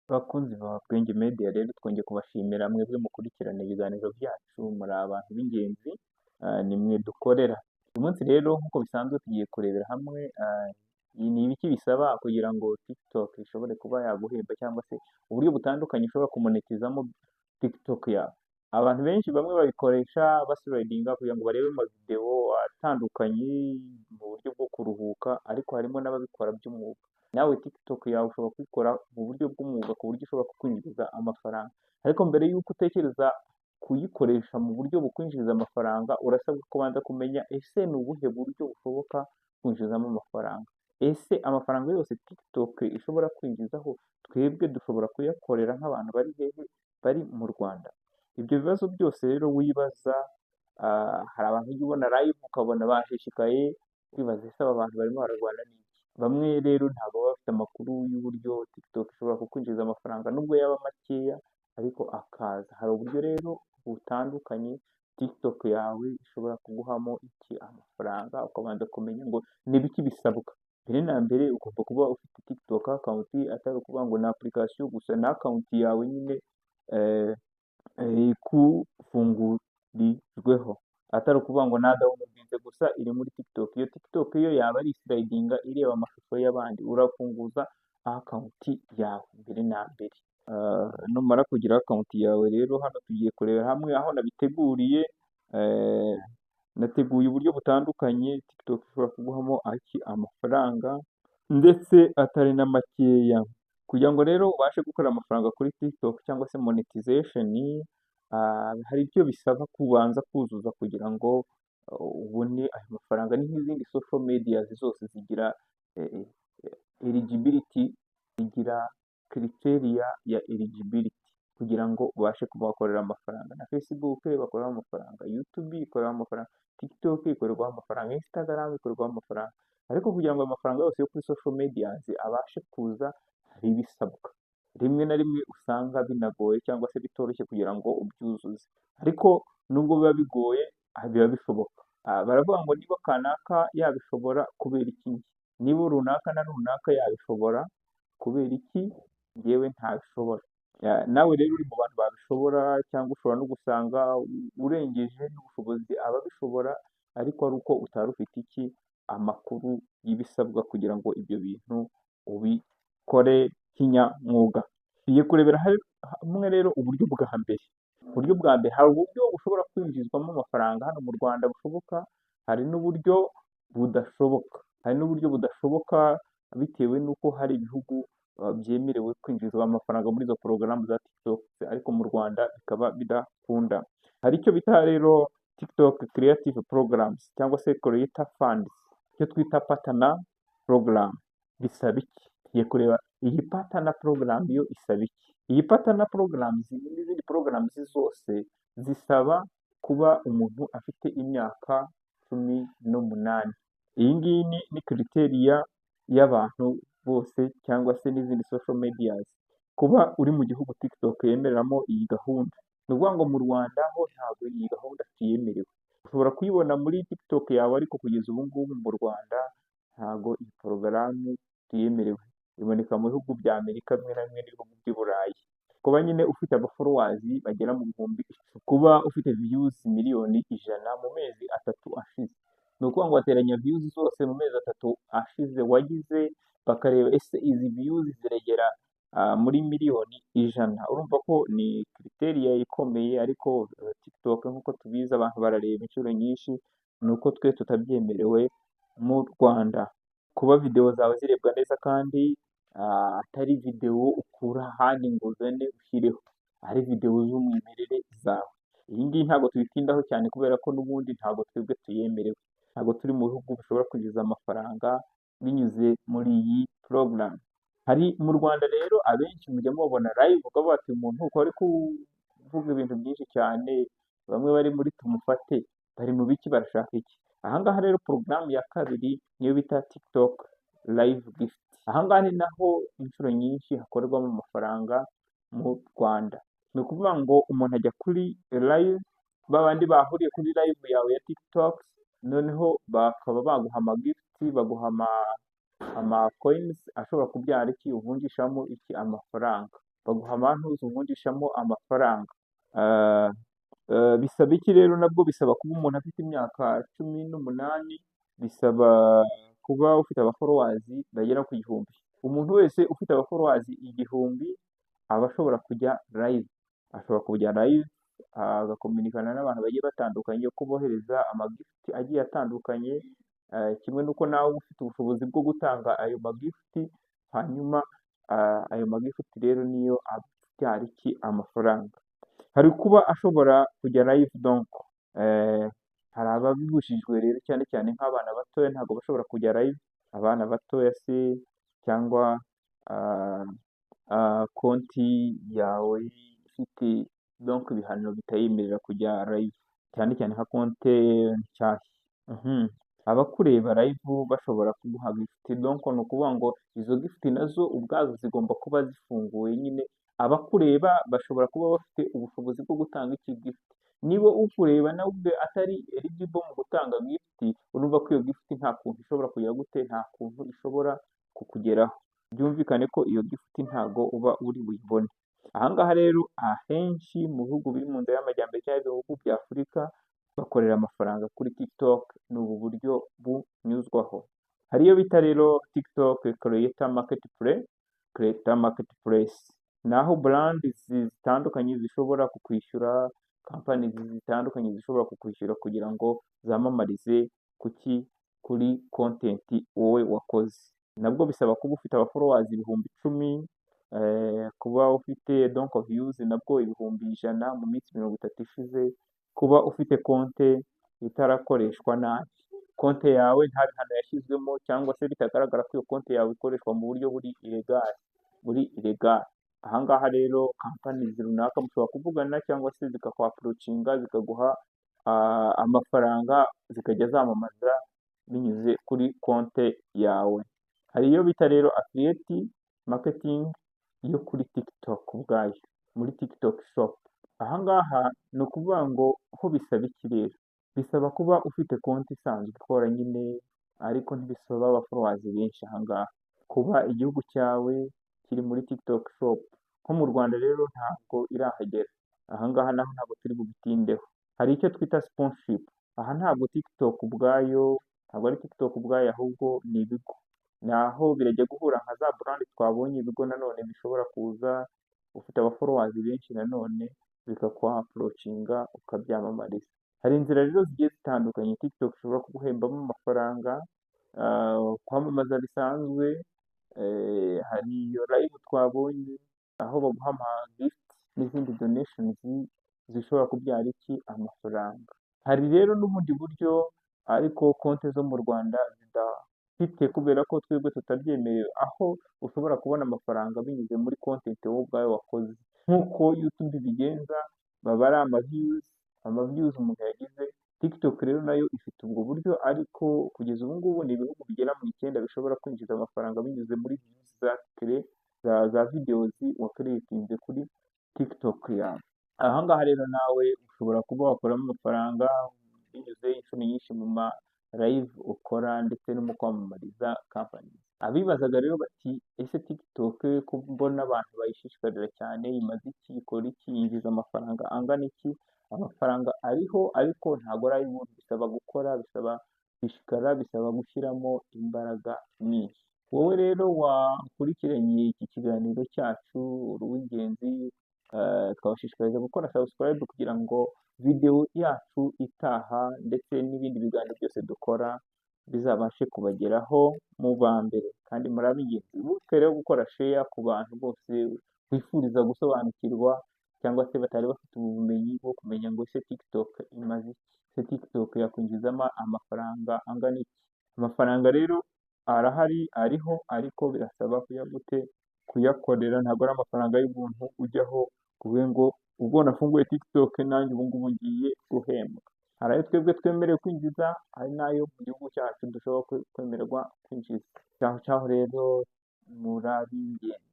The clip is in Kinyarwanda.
Bakunzi ba Bwenge Media rero twongeye kubashimira mwebwe mukurikirana ibiganiro byacu, muri abantu b'ingenzi, ni mwe dukorera. Uyu munsi rero nk'uko bisanzwe tugiye kurebera hamwe ni ibiki bisaba kugira ngo TikTok ishobore kuba yaguhemba cyangwa se uburyo butandukanye ushobora kumonetizamo TikTok yawe. Abantu benshi bamwe babikoresha baslidinga kugira ngo barebe amavideo atandukanye mu buryo bwo kuruhuka, ariko harimo n'ababikora by'umwuga. Nawe TikTok yawe ushobora kuyikora mu buryo bw'umwuga ku buryo ushobora kukwinjiriza amafaranga. Ariko mbere y'uko utekereza kuyikoresha mu buryo bukwinjiriza amafaranga, urasabwa kubanza kumenya ese ni ubuhe buryo bushoboka kwinjizamo amafaranga. Ese amafaranga yose TikTok ishobora kwinjizaho twebwe dushobora kuyakorera nk'abantu bari hehe? Bari mu Rwanda. Ibyo bibazo byose rero wibaza, hari abantu ujya ubona live ukabona bashishikaye kwibaza ese aba bantu barimo bararwana n'iki? Bamwe rero ntabwo baba bafite amakuru y'uburyo TikTok ishobora kukwinjiriza amafaranga nubwo yaba makeya ariko akaza. Hari uburyo rero butandukanye TikTok yawe ishobora kuguhamo amafaranga, ukabanza kumenya ngo ni ibiki bisabwa. Mbere na mbere ugomba kuba ufite TikTok account, atari ukuvuga ngo ni application gusa, na account yawe nyine ikufungurijweho, atari ukuvuga ngo downloadinze gusa iri muri TikTok. Iyo TikTok yo yaba ari slidinga ireba amashusho y'abandi, urafunguza account yawe mbere na mbere. Numara kugira account yawe rero, hano tugiye kurebera hamwe aho nabiteguriye. Nateguye uburyo butandukanye TikTok ishobora kuguhamo amafaranga ndetse atari na makeya. Kugira ngo rero ubashe gukora amafaranga kuri TikTok cyangwa se monetization, hari ibyo bisaba kubanza kuzuza kugira ngo ubone ayo mafaranga. Ni nk'izindi social media zose zigira eligibility, zigira criteria ya eligibility kugira ngo ubashe kuba wakorera amafaranga. Na Facebook bakoreraho amafaranga, YouTube ikoreraho amafaranga, TikTok ikorerwaho amafaranga, Instagram ikorerwaho amafaranga. Ariko kugira ngo ayo mafaranga yose yo kuri social media abashe kuza, hari ibisabwa. Rimwe na rimwe usanga binagoye cyangwa se bitoroshye kugira ngo ubyuzuze, ariko nubwo biba bigoye biba bishoboka. Baravuga ngo niba kanaka yabishobora kubera iki? Niba runaka na runaka yabishobora kubera iki njyewe ntabishobora? Nawe rero uri mu bantu babishobora, cyangwa ushobora no gusanga urengeje n'ubushobozi ababishobora, ariko ari uko utari ufite amakuru y'ibisabwa kugira ngo ibyo bintu ubikore kinyamwuga. Tugiye kurebera hamwe rero uburyo bwa mbere. Uburyo bwa mbere, hari uburyo bushobora kwinjizwamo amafaranga hano mu Rwanda bushoboka, hari n'uburyo budashoboka. Hari n'uburyo budashoboka bitewe n'uko hari ibihugu byemerewe kwinjizwa amafaranga muri izo porogaramu za TikTok, ariko mu Rwanda bikaba bidakunda. Hari icyo bita rero TikTok Creative Programs cyangwa se Creator Funds, icyo twita partner program. Bisaba iki? Tugiye kureba iyi partner program yo isaba iki. Iyi partner programs n'izindi programs zose zisaba kuba umuntu afite imyaka 18. Iyi ngiyi ni criteria y'abantu bose cyangwa se n'izindi social medias, kuba uri mu gihugu TikTok yemereramo iyi gahunda. Ni ukuvuga ngo mu Rwanda ho ntabwo iyi gahunda tuyemerewe. Ushobora kuyibona muri TikTok yawe, ariko kugeza ubu ngubu mu Rwanda ntabwo iyi porogaramu tuyemerewe. Iboneka mu bihugu bya Amerika bimwe na bimwe n'ibihugu by'i Burayi. Kuba nyine ufite abafollowers bagera mu bihumbi, kuba ufite views miliyoni 100 mu mezi 3 ashize, ni ukuvuga ngo wateranya views zose mu mezi 3 ashize wagize, bakareba ese izi views ziregera muri miliyoni 100. Urumva ko ni criteria ikomeye, ariko TikTok nk'uko tubizi abantu barareba inshuro nyinshi, ni uko twe tutabyemerewe mu Rwanda. Kuba video zawe zirebwa neza kandi atari video ukura ahandi ngo uzane ushyireho, ari video z'umwimerere zawe. Iyi ngiyi ntabwo tubitindaho cyane kubera ko n'ubundi ntabwo twebwe tuyemerewe, ntabwo turi mu bihugu bishobora kwinjiza amafaranga binyuze muri iyi program. Hari mu Rwanda rero abenshi mujya mubabona live ukavuga ati umuntu uko ari kuvuga ibintu byinshi cyane, bamwe bari muri tumufate bari mu biki, barashaka iki? Ahangaha rero porogaramu ya kabiri niyo bita TikTok Live Gift. Ahangaha ni naho inshuro nyinshi hakorerwamo amafaranga mu Rwanda. Ni ukuvuga ngo umuntu ajya kuri live, babandi bahuriye kuri live yawe ya TikTok, noneho bakaba baguha gift, baguha ama coins ashobora kubyara uvunjishamo amafaranga. baguha amantuza uvunjishamo amafaranga. Ah, bisaba iki rero nabwo bisaba kuba umuntu afite imyaka 18, bisaba kuba ufite abaforowazi bagera ku 1000. Umuntu wese ufite abaforowazi 1000 aba ashobora kujya live, ashobora kujya live agakominikana n'abantu bagiye batandukanye, ko bohereza amagifuti agiye atandukanye, kimwe n'uko nawe uba ufite ubushobozi bwo gutanga ayo magifuti, hanyuma ayo magifuti rero niyo abyara iki amafaranga. Hari kuba ashobora kujya live donc, hari ababibujijwe rero cyane cyane nk'abana batoya ntabwo bashobora kujya live, abana batoya se cyangwa konti yawe ifite donc ibihano bitayemerera kujya live, cyane cyane nka konti nshyashya. Abakureba live bashobora kuguha gifuti, donc ni ukuvuga ngo izo gifuti nazo ubwazo zigomba kuba zifunguye nyine, abakureba bashobora kuba bafite ubushobozi bwo gutanga iki gifuti. Niba ukureba nawe ubwe atari eligible mu gutanga gifuti, urumva ko iyo gifuti nta kuntu ishobora kugera gute, nta kuntu ishobora kukugeraho. Byumvikane ko iyo gifuti ntago uba uri buyibone. Aha ngaha rero ahenshi mu bihugu biri mu nzira y'amajyambere cyangwa ibihugu bya Afurika bakorera amafaranga kuri TikTok, ni ubu buryo bunyuzwaho. Hari iyo bita rero TikTok Creator Marketplace, ni aho brand zitandukanye zishobora kukwishyura, kampani zitandukanye zishobora kukwishyura kugira ngo zamamarize kuri content wowe wakoze. Nabwo bisaba kuba ufite abaforowazi 10,000, kuba ufite donc views nabwo 100,000 mu minsi 30 ishize, kuba ufite konte itarakoreshwa nabi, konte yawe nta bihano yashyizwemo cyangwa se bitagaragara ko iyo konte yawe ikoreshwa mu buryo buri illegal. Aha ngaha rero kampani runaka mushobora kuvugana cyangwa se zikakwapurocinga zikaguha amafaranga, zikajya zamamaza binyuze kuri konte yawe. Hari iyo bita rero affiliate marketing yo kuri TikTok ubwayo, muri TikTok shop. Aha ngaha ni ukuvuga ngo ho bisaba iki rero, bisaba kuba ufite konti isanzwe ikora nyine, ariko ntibisaba abaforowazi benshi. Aha ngaha kuba igihugu cyawe kiri muri TikTok shop, nko mu Rwanda rero ntabwo irahagera. Aha ngaha naho ntabwo turi bubitindeho. Hari icyo twita sponsorship, aha ntabwo TikTok ubwayo, ntabwo ari TikTok ubwayo ahubwo ni ibigo, naho birajya guhura nka za brand twabonye, ibigo nanone bishobora kuza ufite abaforowazi benshi nanone bikakwapurocinga ukabyamamariza. Hari inzira rero zigiye zitandukanye TikTok ishobora kuguhembamo amafaranga, kwamamaza bisanzwe, hari iyo live twabonye aho baguha amagifuti n'izindi donations zishobora kubyara iki amafaranga. Hari rero n'ubundi buryo ariko konti zo mu Rwanda zidafite, kubera ko twebwe tutabyemerewe, aho ushobora kubona amafaranga binyuze muri content wowe ubwawe wakoze, nk'uko YouTube ibigenza, baba ari amaviews umuntu yagize. TikTok rero nayo ifite ubwo buryo, ariko kugeza ubu ngubu ni ibihugu bigera mu 9 bishobora kwinjiza amafaranga binyuze muri views za videos wakeretinze kuri TikTok yawe. Aha ngaha rero nawe ushobora kuba wakoramo amafaranga binyuze inshuro nyinshi mu ma live ukora ndetse no mu kwamamariza company. Abibazaga rero bati ese TikTok ko mbona abantu bayishishikarira cyane, imaze iki, ikora iki, yinjiza amafaranga angana iki? Amafaranga ariho, ariko ntabwo ari ay'ubuntu, bisaba gukora, bisaba gushishikara, bisaba gushyiramo imbaraga nyinshi. Wowe rero wakurikiranye iki kiganiro cyacu uri uw'ingenzi, twabashishikariza gukora subscribe kugira ngo video yacu itaha ndetse n'ibindi biganiro byose dukora bizabashe kubageraho mu ba mbere, kandi muri ab'ingenzi. Wibuke rero gukora share ku bantu bose wifuriza gusobanukirwa cyangwa se batari bafite ubumenyi bwo kumenya ngo ese TikTok imaze iki, ese TikTok yakwinjizamo amafaranga angana iki. Amafaranga rero arahari, ariho, ariko birasaba kuyakorera, ntabwo ari amafaranga y'ubuntu ujyaho kuvuga ngo ubwo nafunguye TikTok nanjye ubu ngubu ngiye guhembwa. Hari ayo twebwe twemerewe kwinjiza, hari n'ayo mu gihugu cyacu dushobora kwemererwa kwinjiza. Cyaho rero muri ab'ingenzi.